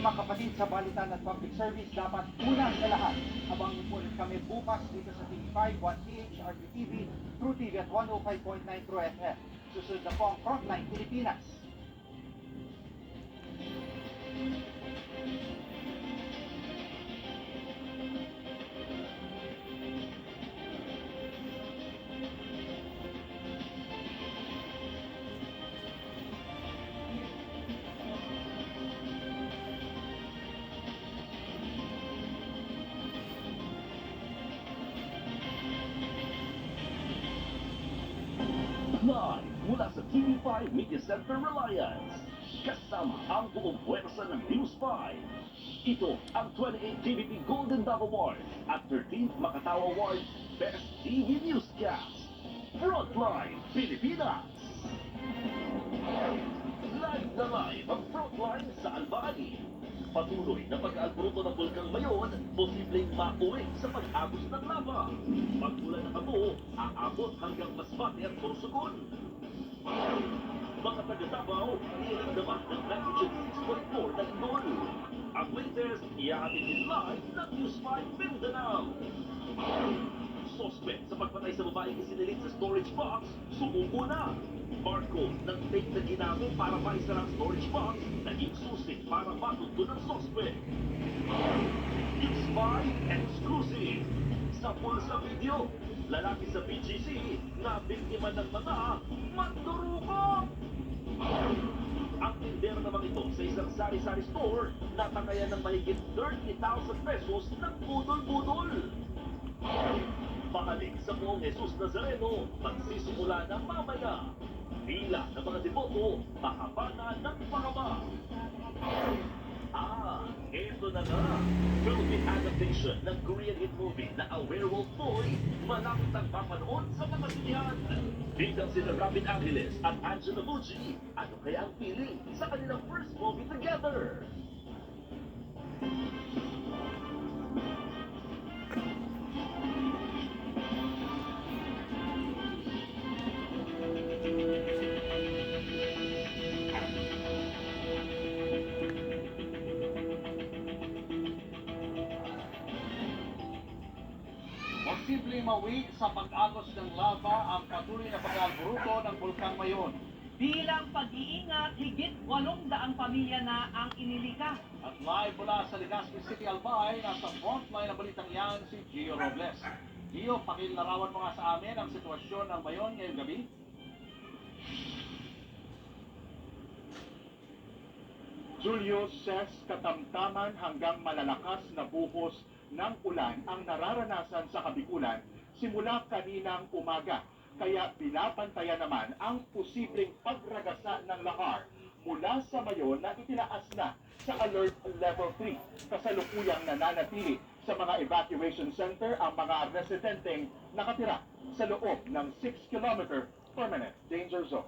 mga kapatid sa Balitan at Public Service, dapat una sa lahat, abangin po ulit kami bukas dito sa TV5, 1PH, RPTV, True TV at 105.9 True FM. Susunod na po ang Frontline Pilipinas. Live mula sa TV5 Media Center Reliance. Kasama ang buong puwersa ng News 5. Ito ang 28th TVP Golden Dove Award at 13th Makatawa Award Best TV Newscast. Frontline Pilipinas. Live na live ang Frontline sa Albany. Patuloy na pag-aalbruto ng Bulkang Mayon, posibleng mauwi sa pag-agos ng lava. Pag-ulan na kamo, aabot hanggang Masbate at Sorsogon. Mga taga-Davao, iiramdaman ng magnitude 6.4 na lindol. Ang latest, iaamin din live ng News 5 Mindanao. Suspect sa pagpatay sa babaeng isinilit sa storage box, sumuko na. Barcode ng tape na ginamit para maisara ang storage box, naging susi para matuto ng suspect. News 5 Exclusive. Sa pulsa video, lalaki sa BGC na biktima ng mga mandurukot. Ang tindera naman ito sa isang sari-sari store, natakayan ng mahigit 30,000 pesos ng budol-budol. Pahalik sa buong Jesus Nazareno, magsisimula ng mamaya. Pila ng mga deboto, mahaba na ng pahaba. Ito na nga. Philippine adaptation ng Korean hit movie na A Werewolf Boy, malapit ang papanood sa mga sinihan. Biglang sila Robin Angeles at Angela Mucci. Ano kaya ang feeling sa kanilang first movie together? Posible mawi sa pag-agos ng lava ang patuloy na pag-alburuto ng Bulkang Mayon. Bilang pag-iingat, higit 800 pamilya na ang inilikas. At live mula sa Legazpi City, Albay, nasa frontline ng balitang yan si Gio Robles. Gio, pakilarawan mo nga sa amin ang sitwasyon ng Mayon ngayong gabi. Julio says katamtaman hanggang malalakas na buhos ng ulan ang nararanasan sa Kabikulan simula kaninang umaga. Kaya binabantayan naman ang posibleng pagragasa ng lahar mula sa Mayon na itinaas na sa Alert Level 3. Kasalukuyang nananatili sa mga evacuation center ang mga residenteng nakatira sa loob ng 6-kilometer permanent danger zone.